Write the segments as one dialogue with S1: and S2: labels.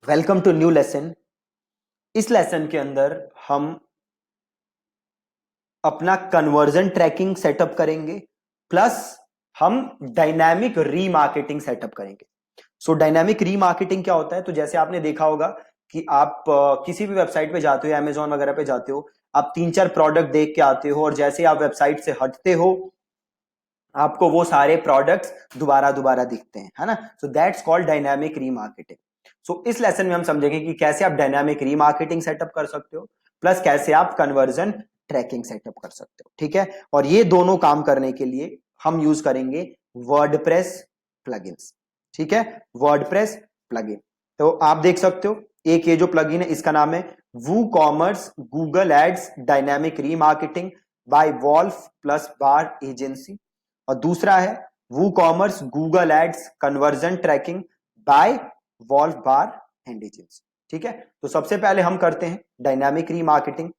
S1: Welcome to new lesson. इस lesson के अंदर हम अपना कन्वर्जन ट्रैकिंग सेटअप करेंगे, प्लस हम डायनामिक रीमार्केटिंग सेटअप करेंगे। सो डायनामिक रीमार्केटिंग क्या होता है? तो जैसे आपने देखा होगा कि आप किसी भी वेबसाइट पे जाते हो, अमेजोन वगैरह पे जाते हो, आप 3-4 प्रोडक्ट देख के आते हो और जैसे आप वेबसाइट से हटते हो आपको वो सारे प्रोडक्ट्स दोबारा दोबारा दिखते हैं, है ना। So that's called dynamic remarketing. So इस लेसन में हम समझेंगे कि कैसे आप डायनामिक रीमार्केटिंग सेटअप कर सकते हो, प्लस कैसे आप कन्वर्जन ट्रैकिंग सेटअप कर सकते हो, ठीक है। और ये दोनों काम करने के लिए हम यूज करेंगे वर्डप्रेस प्लगइन्स, ठीक है। वर्डप्रेस प्लगइन, तो आप देख सकते हो एक ये जो प्लगइन है इसका नाम है WooCommerce Google Ads dynamic remarketing by Wolf plus Bar agency, और दूसरा है WooCommerce Google Ads conversion tracking by Wolf Bar and agency, ठीक है। तो सबसे पहले हम करते हैं डायनामिक रीमार्केटिंग,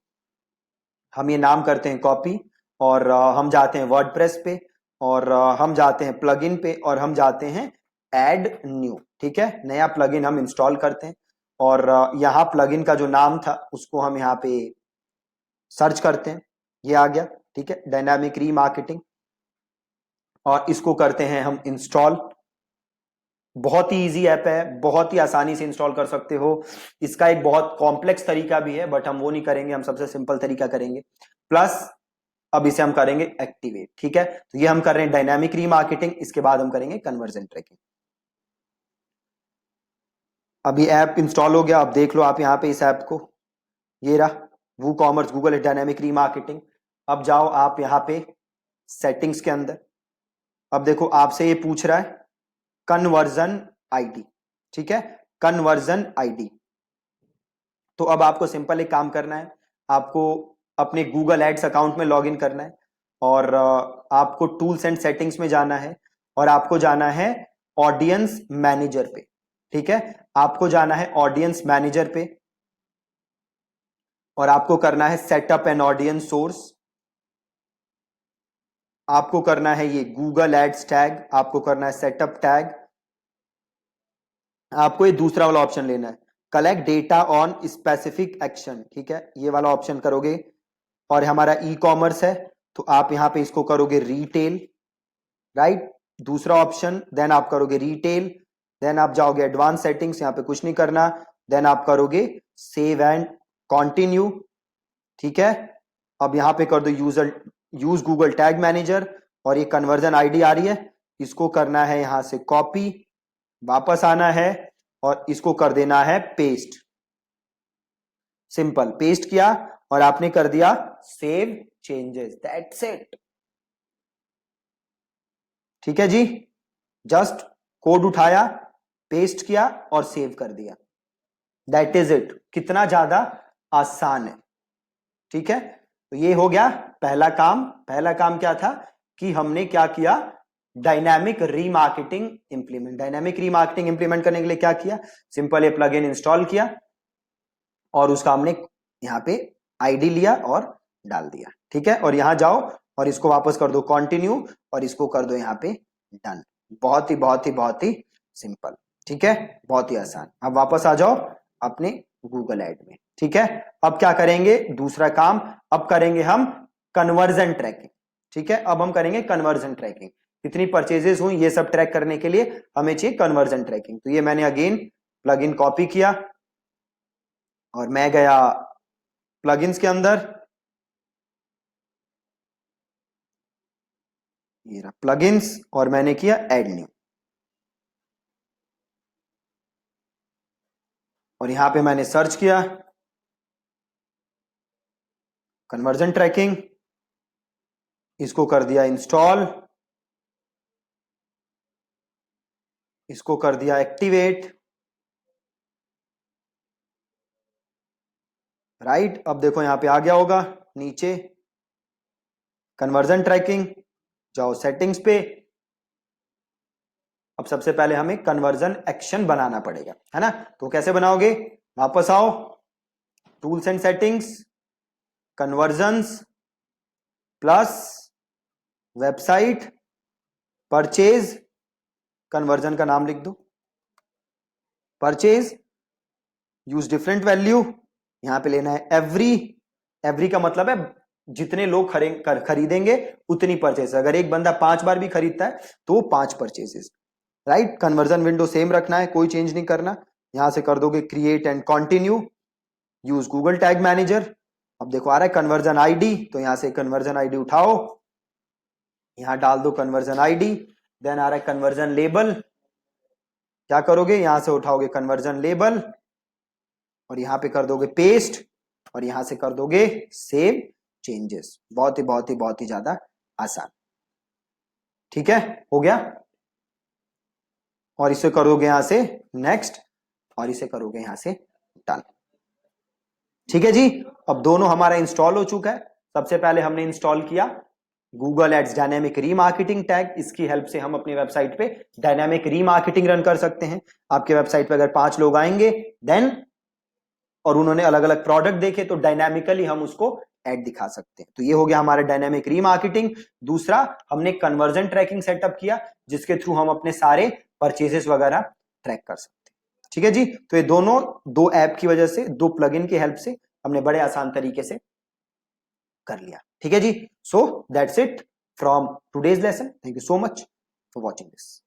S1: हम ये नाम करते हैं कॉपी, और हम जाते हैं वर्डप्रेस पे, और हम जाते हैं प्लगइन पे, और हम जाते हैं ऐड न्यू, ठीक है। नया प्लगइन हम इंस्टॉल करते हैं, और यहाँ प्लगइन का जो नाम था उसको हम यहाँ पे सर्च करते हैं, ये आ गया, ठीक है, डायनामिक रीमार्केटिंग, और इसको करते हैं हम इंस्टॉल। बहुत ही इजी ऐप है, बहुत ही आसानी से इंस्टॉल कर सकते हो। इसका एक बहुत कॉम्प्लेक्स तरीका भी है बट हम वो नहीं करेंगे, हम सबसे सिंपल तरीका करेंगे। प्लस अब इसे हम करेंगे एक्टिवेट, ठीक है। तो ये हम कर रहे हैं डायनामिक रीमार्केटिंग, इसके बाद हम करेंगे कन्वर्जन ट्रैकिंग। अभी ऐप इंस्टॉल हो गया, अब देख लो आप यहाँ पे इस ऐप को, ये रहा वूकॉमर्स गूगल डायनामिक रीमार्केटिंग। अब जाओ आप यहाँ पे सेटिंग्स के अंदर, अब देखो आपसे ये पूछ रहा है कन्वर्जन आईडी, ठीक है, कन्वर्जन आईडी। तो अब आपको सिंपल एक काम करना है, आपको अपने गूगल एड्स अकाउंट में लॉगिन करना है, और आपको टूल्स एंड सेटिंग्स में जाना है, और आपको जाना है ऑडियंस मैनेजर पे, ठीक है। आपको जाना है ऑडियंस मैनेजर पे, और आपको करना है सेटअप एन ऑडियंस सोर्स, आपको करना है ये गूगल एड्स टैग, आपको करना है सेटअप टैग, आपको ये दूसरा वाला ऑप्शन लेना है collect data on specific action, ठीक है, ये वाला ऑप्शन करोगे। और हमारा ई कॉमर्स है तो आप यहां पे इसको करोगे रिटेल, राइट, दूसरा ऑप्शन, देन आप करोगे रिटेल, देन आप जाओगे एडवांस सेटिंग्स, यहां पे कुछ नहीं करना, देन आप करोगे सेव एंड कंटिन्यू, ठीक है। अब यहां पे कर दो यूज गूगल टैग मैनेजर, और ये कन्वर्जन आईडी आ रही है, इसको करना है यहां से कॉपी, वापस आना है और इसको कर देना है पेस्ट, सिंपल पेस्ट किया और आपने कर दिया सेव चेंजेस, दैट्स इट, ठीक है जी। जस्ट कोड उठाया, पेस्ट किया और सेव कर दिया, दैट इज इट। कितना ज्यादा आसान है, ठीक है। तो ये हो गया पहला काम। पहला काम क्या था कि हमने क्या किया, dynamic remarketing implement. Dynamic remarketing implement करने के लिए क्या किया, सिंपल ये प्लगइन इंस्टॉल किया और उसका हमने यहां पे आईडी लिया और डाल दिया, ठीक है। और यहां जाओ और इसको वापस कर दो कंटिन्यू, और इसको कर दो यहां पे डन। बहुत ही बहुत ही बहुत ही सिंपल, ठीक है, बहुत ही आसान। अब वापस आ जाओ अपने गूगल एड में, ठीक है। अब क्या करेंगे, दूसरा काम, अब करेंगे हम कन्वर्जन ट्रैकिंग, ठीक है। अब हम करेंगे कन्वर्जन ट्रैकिंग, कितनी परचेजेस हुई ये सब ट्रैक करने के लिए हमें चाहिए कन्वर्जन ट्रैकिंग। तो ये मैंने अगेन प्लगइन कॉपी किया और मैं गया प्लगइन्स के अंदर, ये रहा प्लगइन्स, और मैंने किया ऐड न्यू, और यहां पे मैंने सर्च किया कन्वर्जन ट्रैकिंग, इसको कर दिया इंस्टॉल, इसको कर दिया एक्टिवेट, राइट। अब देखो यहां पे आ गया होगा नीचे कन्वर्जन ट्रैकिंग, जाओ सेटिंग्स पे। अब सबसे पहले हमें कन्वर्जन एक्शन बनाना पड़ेगा, है ना। तो कैसे बनाओगे, वापस आओ tools and settings, convergence, plus website, purchase, conversion का नाम लिख दो परचेज, यूज डिफरेंट वैल्यू, यहां पे लेना है एवरी, एवरी का मतलब है जितने लोग खरीदेंगे उतनी परचेज, अगर एक बंदा 5 बार भी खरीदता है तो वो 5 purchases, right. Conversion window same रखना है, कोई चेंज नहीं करना। यहां से कर दोगे create and continue, use Google tag manager. अब देखो आ रहा है कन्वर्जन आईडी, तो यहां से कन्वर्जन आईडी उठाओ, यहां डाल दो कन्वर्जन आईडी। देन आ रहा है कन्वर्जन लेबल, क्या करोगे यहां से उठाओगे कन्वर्जन लेबल और यहां पे कर दोगे पेस्ट और यहां से कर दोगे सेव चेंजेस। बहुत ही बहुत ही बहुत ही ज्यादा आसान, ठीक है, हो गया। और इसे करोगे यहां से नेक्स्ट और इसे करोगे यहां से डन, ठीक है जी। अब दोनों हमारा इंस्टॉल हो चुका है। सबसे पहले हमने इंस्टॉल किया Google ads dynamic remarketing tag, इसकी हेल्प से हम अपनी वेबसाइट पे डायनेमिक रीमार्केटिंग रन कर सकते हैं। आपके वेबसाइट पे अगर 5 लोग आएंगे देन और उन्होंने अलग अलग प्रोडक्ट देखे तो डायनामिकली हम उसको ऐड दिखा सकते हैं। तो ये हो गया हमारा डायनेमिक रीमार्केटिंग। दूसरा हमने कन्वर्जन ट्रैकिंग सेटअप किया जिसके थ्रू हम अपने सारे परचेजेस वगैरह ट्रैक कर सकते हैं, ठीक है जी। तो ये दोनों दो ऐप की वजह से, दो प्लगइन की हेल्प से हमने बड़े आसान तरीके से कर लिया, ठीक है जी। So that's it from today's lesson. Thank you so much for watching this.